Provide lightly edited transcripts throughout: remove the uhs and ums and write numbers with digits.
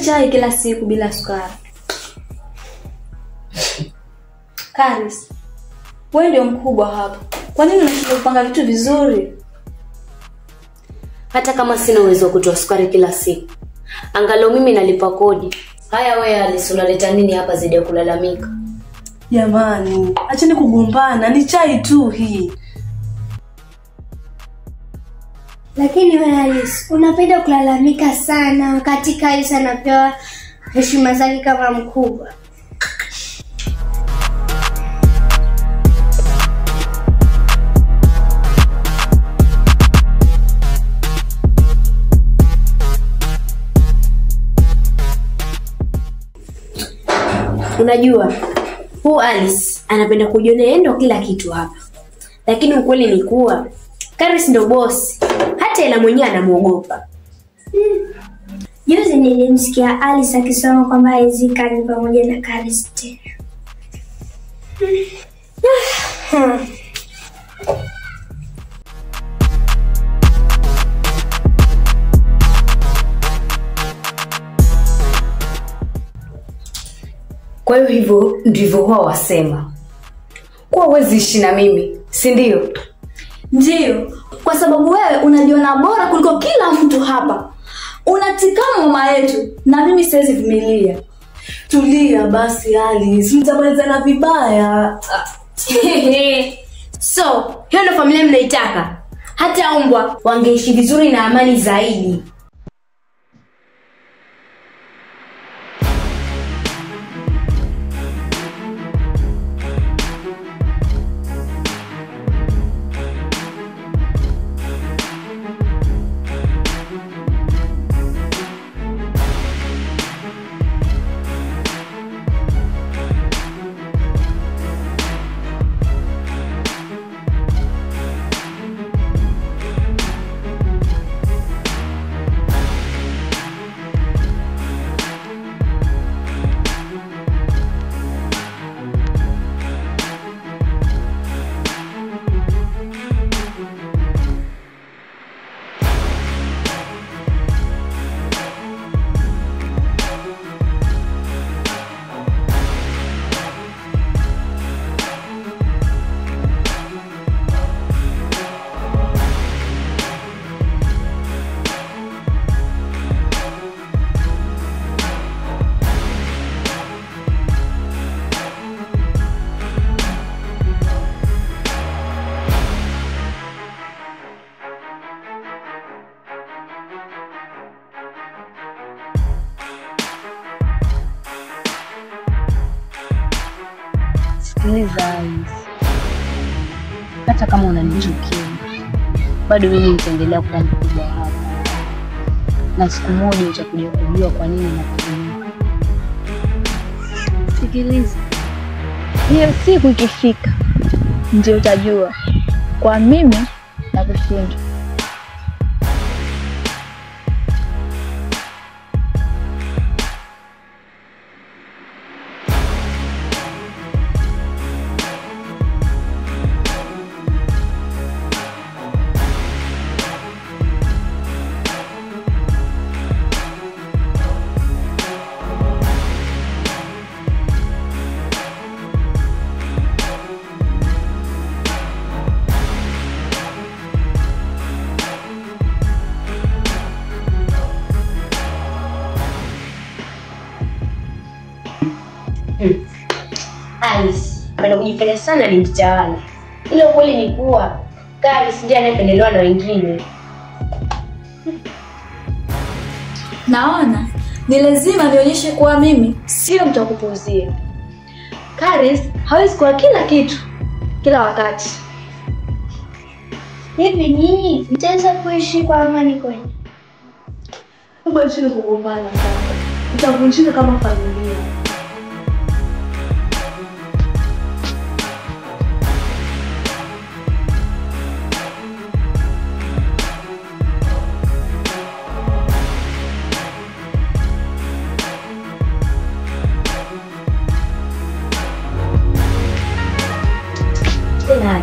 Chai kila siku bila sukari. Karis, wewe ndio mkubwa hapa. Kwa nini unashindwa kupanga vitu vizuri? Hata kama sina uwezo wa kutoa sukari kila siku, angalau mimi nalipa kodi. Haya wewe Alice, unaleta nini hapa zaidi ya kulalamika? Jamani, acheni kugombana, ni chai tu hii. Lakini wewe Alice, unapenda kulalamika sana wakati Karis anapewa heshima zake kama mkubwa. Unajua, huu Alice anapenda kujiona yeye ndo kila kitu hapa. Lakini ukweli ni kuwa Karis ndo boss. Hata ila mwenyewe anamuogopa. Juzi nilimsikia Alice akisema kwamba hawezi kani pamoja na Karis tena. Kwa hiyo hivyo ndivyo wao wasema. Kwa huwezi ishi na mimi, si ndio? Ndio, kwa sababu wewe unajiona bora kuliko kila mtu hapa. Unatikama mama yetu na mimi siwezi vumilia. Tulia basi Alice, mtamalizana vibaya. So, hiyo ndo familia mnaitaka? Hata umbwa wangeishi vizuri na amani zaidi. Sikiliza Alice, hata kama unanichukia bado mimi nitaendelea kuwa mkubwa hapa, na siku moja utakuja kujua kwa nini nakutumia. Sikiliza, hiyo siku ikifika ndio utajua kwa mimi na kushinda. Alice anapenda kujifanya sana ni mtawala. Ila ukweli ni kuwa Karis ndiye anayependelewa na wengine. Naona ni lazima nionyeshe kuwa mimi sio mtu wa kupuuzia. Karis hawezi kuwa kila kitu kila wakati. Hivi nyinyi mtaweza kuishi kwa amani kweli? Mbona chini kugombana sasa? Tutavunjika kama familia. Tena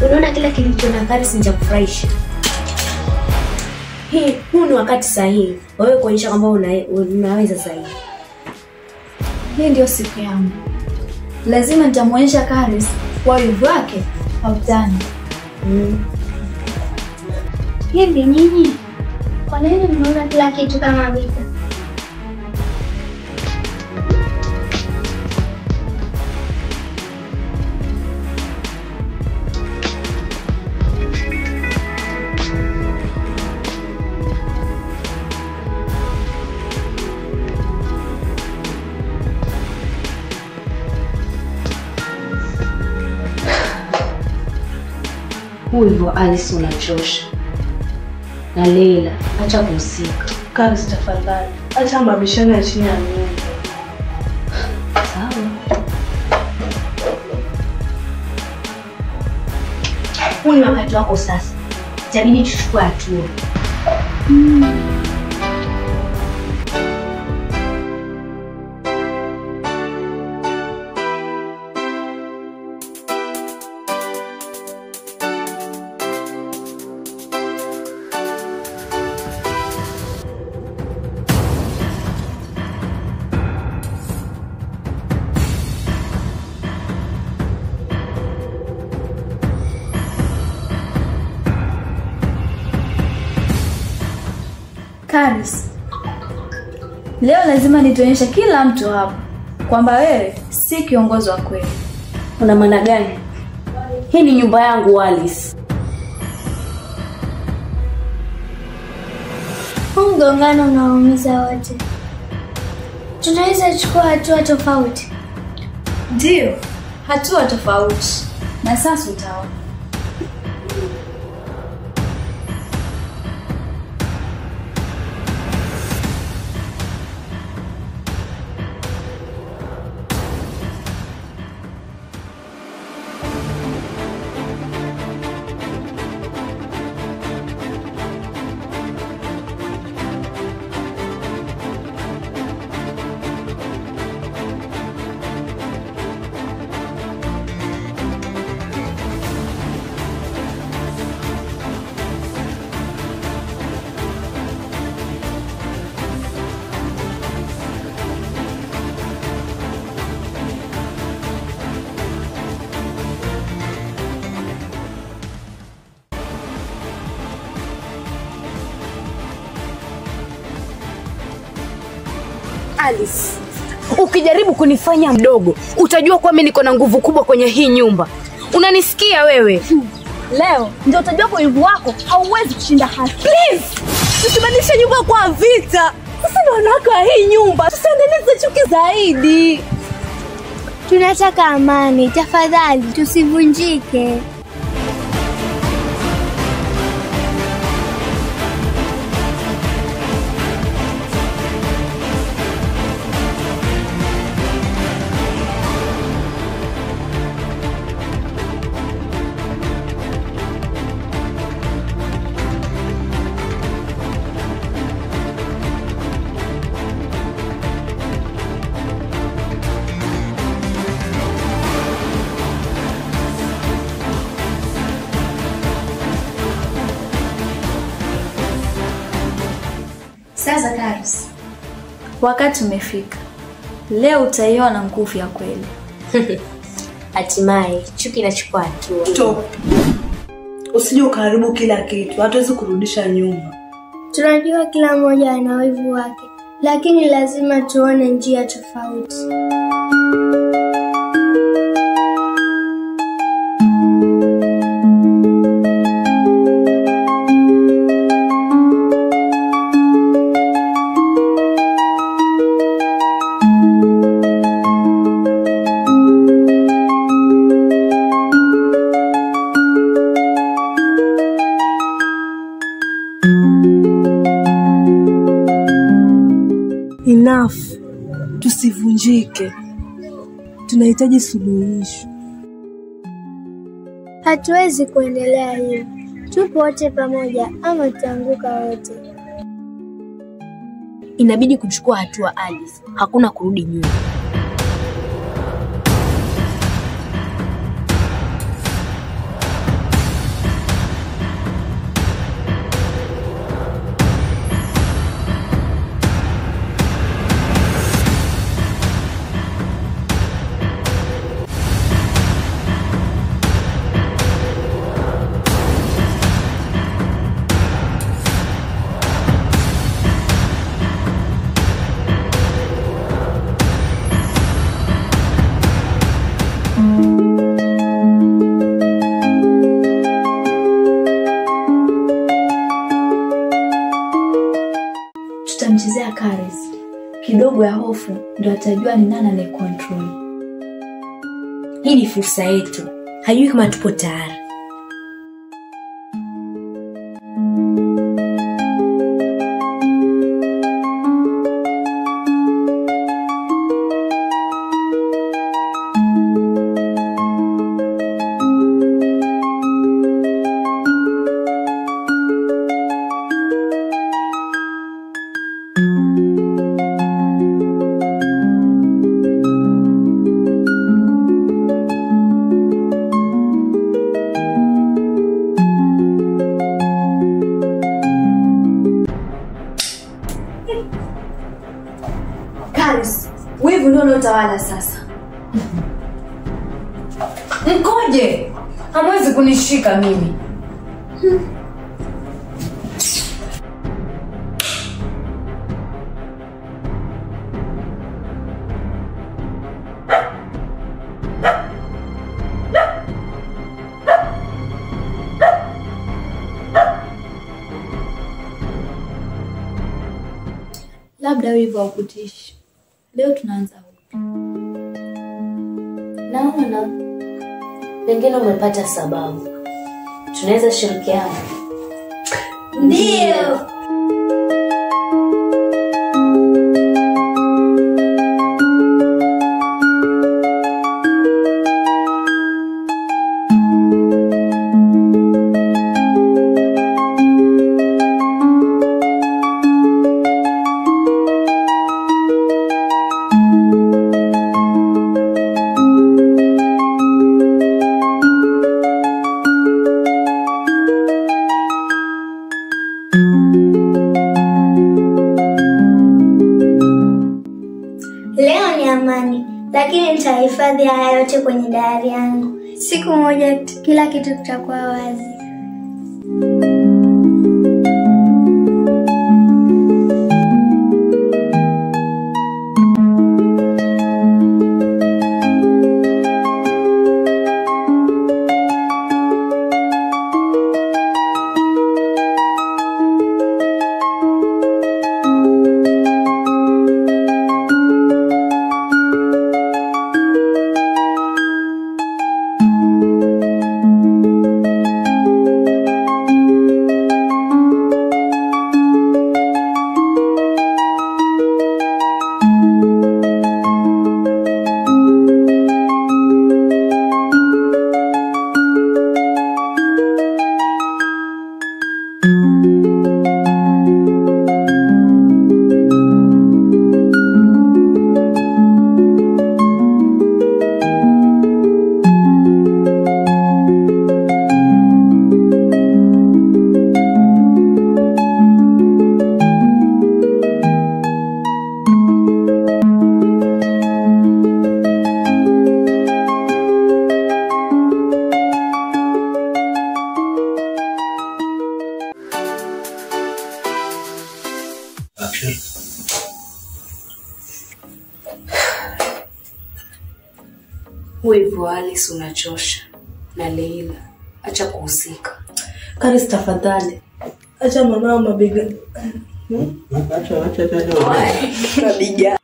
unaona kila kilicho na Karis ni cha kufurahisha. Huu ni wakati sahihi wewe kuonyesha kwamba unaweza zaidi. Hii ndio siku yangu. Lazima nitamuonyesha Karis kwa wivu wake hautani. Hivi nyinyi kwa nini mnaona kila kitu kama vita? Hivyo Alice unachosha. Na Leila, acha kuhusika. Karis tafadhali, acha mabishano ya chini ya nyumba. Sawa. Huu ni wakati wako sasa. Itabidi tuchukue hatua. Karis, leo lazima nituonyeshe kila mtu hapa kwamba wewe si kiongozi wa kweli. Una maana gani? Hii ni nyumba yangu Alice. Huu mgongano unaumiza wote. Tunaweza chukua hatua tofauti. Ndio, hatua tofauti. Na sasa utaona. Alice, ukijaribu kunifanya mdogo, utajua kwa mimi niko na nguvu kubwa kwenye hii nyumba. Unanisikia wewe? Leo ndio utajua kwa wivu wako hauwezi kushinda haki. Please, tusibadilishe nyumba kwa vita. Sasa ndio wanawake wa hii nyumba, tusiendeleze chuki zaidi. Tunataka amani, tafadhali tusivunjike. Sasa Karis, wakati umefika. Leo utaiona nguvu ya kweli. Hatimaye chuki inachukua hatua. Stop. Usije ukaribu kila kitu, hatuwezi kurudisha nyuma. Tunajua kila mmoja ana wivu wake, lakini lazima tuone njia tofauti. Enough. Tusivunjike. Tunahitaji suluhisho. Hatuwezi kuendelea hivi. Tupo wote pamoja ama tutaanguka wote. Inabidi kuchukua hatua, Alice. Hakuna kurudi nyuma. Tutamchezea Karis. Kidogo ya hofu ndio atajua ni nani anaye control. Hii ni fursa yetu. Hajui kama tupo tayari. Karis, wewe ndio unatawala sasa. Mkoje? Hamwezi kunishika mimi. Labda wivu haukutishi. Leo tunaanza upya. Naona pengine umepata sababu. Tunaweza shirikiana. Ndio. Leo ni amani, lakini nitahifadhi haya yote kwenye diary yangu. Siku moja kila kitu kitakuwa wazi. Wewe Alice unachosha. Na Leila, acha kuhusika. Karis tafadhali. Acha mama mabega. Acha mabega.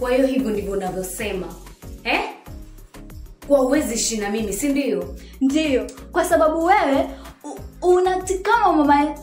Kwa hiyo hivyo ndivyo unavyosema. Kwa uwezi ishi na mimi, si ndio? Ndio, kwa sababu wewe unatikama mama